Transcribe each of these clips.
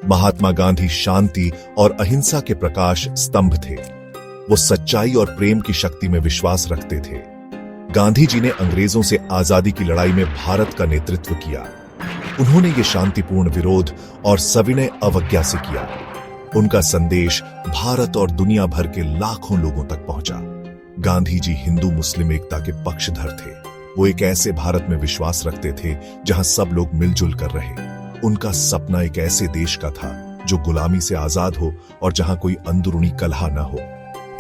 महात्मा गांधी शांति और अहिंसा के प्रकाश स्तंभ थे। वो सच्चाई और प्रेम की शक्ति में विश्वास रखते थे। गांधी जी ने अंग्रेजों से आजादी की लड़ाई में भारत का नेतृत्व किया। उन्होंने ये शांतिपूर्ण विरोध और सविनय अवज्ञा से किया। उनका संदेश भारत और दुनिया भर के लाखों लोगों तक पहुंचा। गांधी जी हिंदू मुस्लिम एकता के पक्षधर थे। वो एक ऐसे भारत में विश्वास रखते थे जहां सब लोग मिलजुल कर रहे। उनका सपना एक ऐसे देश का था जो गुलामी से आजाद हो और जहां कोई अंदरूनी कलह न हो।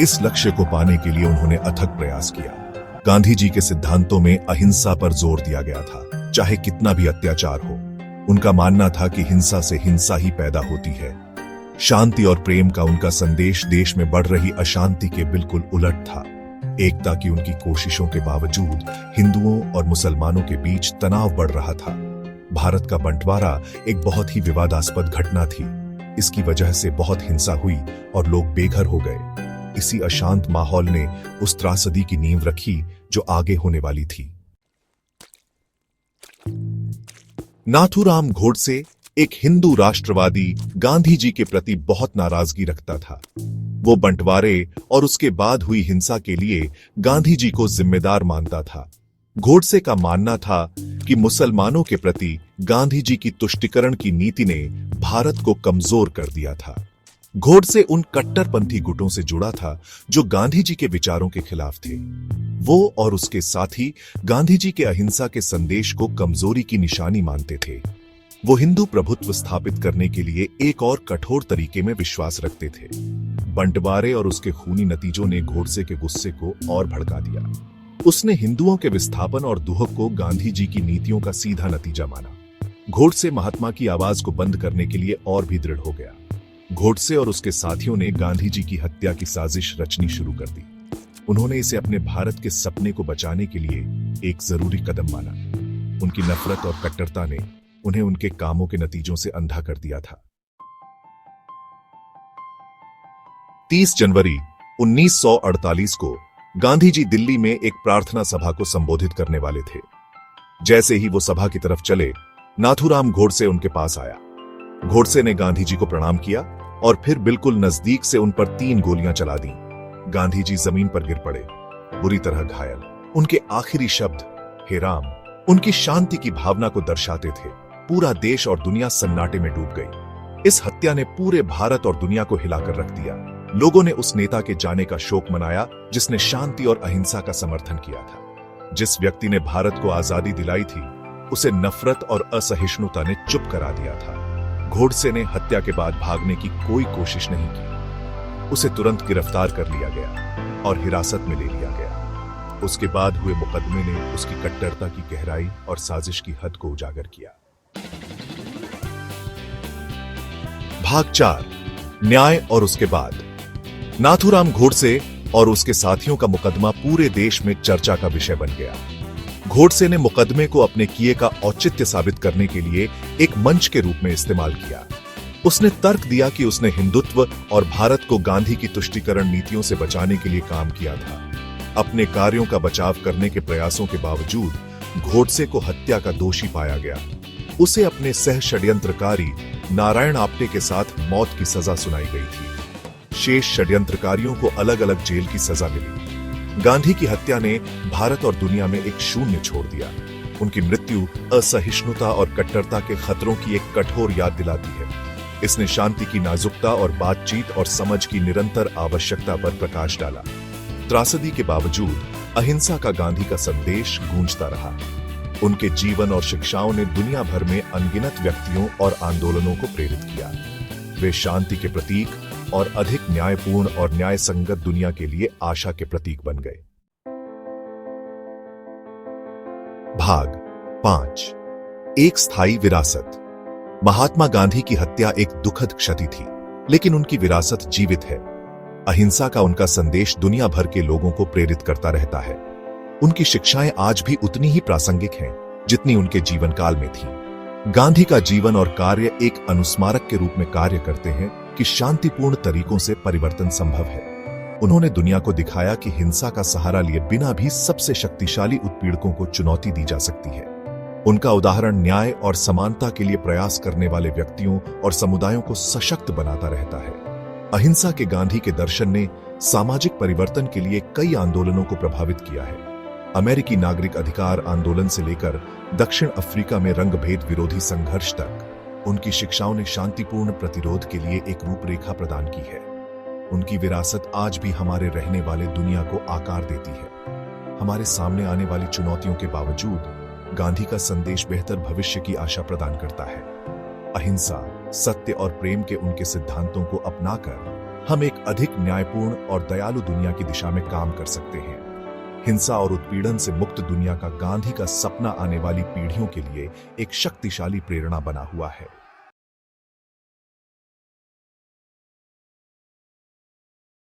इस लक्ष्य को पाने के लिए उन्होंने अथक प्रयास किया। गांधी जी के सिद्धांतों में अहिंसा पर जोर दिया गया था, चाहे कितना भी अत्याचार हो। उनका मानना था कि हिंसा से हिंसा ही पैदा होती है। शांति और प्रेम का उनका संदेश देश में बढ़ रही अशांति के बिल्कुल उलट था। एकता की उनकी कोशिशों के बावजूद हिंदुओं और मुसलमानों के बीच तनाव बढ़ रहा था। भारत का बंटवारा एक बहुत ही विवादास्पद घटना थी। इसकी वजह से बहुत हिंसा हुई और लोग बेघर हो गए। इसी अशांत माहौल ने उस त्रासदी की नींव रखी जो आगे होने वाली थी। नाथूराम गोडसे एक हिंदू राष्ट्रवादी गांधी जी के प्रति बहुत नाराजगी रखता था। वो बंटवारे और उसके बाद हुई हिंसा के लिए गांधी जी को जिम्मेदार मानता था। गोडसे का मानना था कि मुसलमानों के प्रति गांधी जी की तुष्टीकरण की नीति ने भारत को कमजोर कर दिया था। गोडसे उन कट्टरपंथी गुटों से जुड़ा था जो गांधी जी के विचारों के खिलाफ थे। वो और उसके साथी गांधी जी के अहिंसा के संदेश को कमजोरी की निशानी मानते थे। वो हिंदू प्रभुत्व स्थापित करने के लिए एक और कठोर तरीके में विश्वास रखते थे। बंटवारे और उसके खूनी नतीजों ने गोडसे के गुस्से को और भड़का दिया। उसने हिंदुओं के विस्थापन और दुहक को गांधी जी की नीतियों का सीधा नतीजा माना। गोडसे महात्मा की आवाज को बंद करने के लिए और भी दृढ़ हो गया। गोडसे और उसके साथियों ने गांधी जी की हत्या की साजिश रचनी शुरू कर दी। उन्होंने इसे अपने भारत के सपने को बचाने के लिए एक जरूरी कदम माना। उनकी नफरत और कट्टरता ने उन्हें उनके कामों के नतीजों से अंधा कर दिया था। 30 जनवरी 1948 को गांधी जी दिल्ली में एक प्रार्थना सभा को संबोधित करने वाले थे। जैसे ही वो सभा की तरफ चले, नाथूराम गोडसे उनके पास आया। गोडसे ने गांधी जी को प्रणाम किया और फिर बिल्कुल नजदीक से उन पर 3 गोलियां चला दी। गांधी जी जमीन पर गिर पड़े, बुरी तरह घायल। उनके आखिरी शब्द हे राम उनकी शांति की भावना को दर्शाते थे। पूरा देश और दुनिया सन्नाटे में डूब गई। इस हत्या ने पूरे भारत और दुनिया को हिलाकर रख दिया। लोगों ने उस नेता के जाने का शोक मनाया जिसने शांति और अहिंसा का समर्थन किया था। जिस व्यक्ति ने भारत को आजादी दिलाई थी, उसे नफरत और असहिष्णुता ने चुप करा दिया था। गोडसे ने हत्या के बाद भागने की कोई कोशिश नहीं की। उसे तुरंत गिरफ्तार कर लिया गया और हिरासत में ले लिया गया। उसके बाद हुए मुकदमे ने उसकी कट्टरता की गहराई और साजिश की हद को उजागर किया। भाग 4 न्याय और उसके बाद। नाथूराम गोडसे और उसके साथियों का मुकदमा पूरे देश में चर्चा का विषय बन गया। गोडसे ने मुकदमे को अपने किए का औचित्य साबित करने के लिए एक मंच के रूप में इस्तेमाल किया। उसने तर्क दिया कि उसने हिंदुत्व और भारत को गांधी की तुष्टीकरण नीतियों से बचाने के लिए काम किया था। अपने कार्यों का बचाव करने के प्रयासों के बावजूद गोडसे को हत्या का दोषी पाया गया। उसे अपने सह षड्यंत्रकारी नारायण आप्टे के साथ मौत की सजा सुनाई गई थी। शेष षड्यंत्रकारियों को अलग अलग जेल की सजा मिली। गांधी की हत्या ने भारत और दुनिया में एक शून्य छोड़ दिया। उनकी मृत्यु असहिष्णुता और कट्टरता के खतरों की एक कठोर याद दिलाती है। इसने शांति की नाजुकता और बातचीत और समझ की निरंतर आवश्यकता पर प्रकाश डाला। त्रासदी के बावजूद अहिंसा का गांधी का संदेश गूंजता रहा। उनके जीवन और शिक्षाओं ने दुनिया भर में अनगिनत व्यक्तियों और आंदोलनों को प्रेरित किया। वे शांति के प्रतीक और अधिक न्यायपूर्ण और न्याय संगत दुनिया के लिए आशा के प्रतीक बन गए। भाग 5 एक स्थायी विरासत। महात्मा गांधी की हत्या एक दुखद क्षति थी, लेकिन उनकी विरासत जीवित है। अहिंसा का उनका संदेश दुनिया भर के लोगों को प्रेरित करता रहता है। उनकी शिक्षाएं आज भी उतनी ही प्रासंगिक हैं जितनी उनके जीवन काल में थी। गांधी का जीवन और कार्य एक अनुस्मारक के रूप में कार्य करते हैं कि शांतिपूर्ण तरीकों से परिवर्तन संभव है। उन्होंने दुनिया को दिखाया कि हिंसा का सहारा लिए बिना भी सबसे शक्तिशाली उत्पीड़कों को चुनौती दी जा सकती है। उनका उदाहरण न्याय और समानता के लिए प्रयास करने वाले व्यक्तियों और समुदायों को सशक्त बनाता रहता है। अहिंसा के गांधी के दर्शन ने सामाजिक परिवर्तन के लिए कई आंदोलनों को प्रभावित किया है। अमेरिकी नागरिक अधिकार आंदोलन से लेकर दक्षिण अफ्रीका में रंगभेद विरोधी संघर्ष तक उनकी शिक्षाओं ने शांतिपूर्ण प्रतिरोध के लिए एक रूपरेखा प्रदान की है। उनकी विरासत आज भी हमारे रहने वाले दुनिया को आकार देती है। हमारे सामने आने वाली चुनौतियों के बावजूद गांधी का संदेश बेहतर भविष्य की आशा प्रदान करता है। अहिंसा, सत्य और प्रेम के उनके सिद्धांतों को अपनाकर हम एक अधिक न्यायपूर्ण और दयालु दुनिया की दिशा में काम कर सकते हैं। हिंसा और उत्पीड़न से मुक्त दुनिया का गांधी का सपना आने वाली पीढ़ियों के लिए एक शक्तिशाली प्रेरणा बना हुआ है।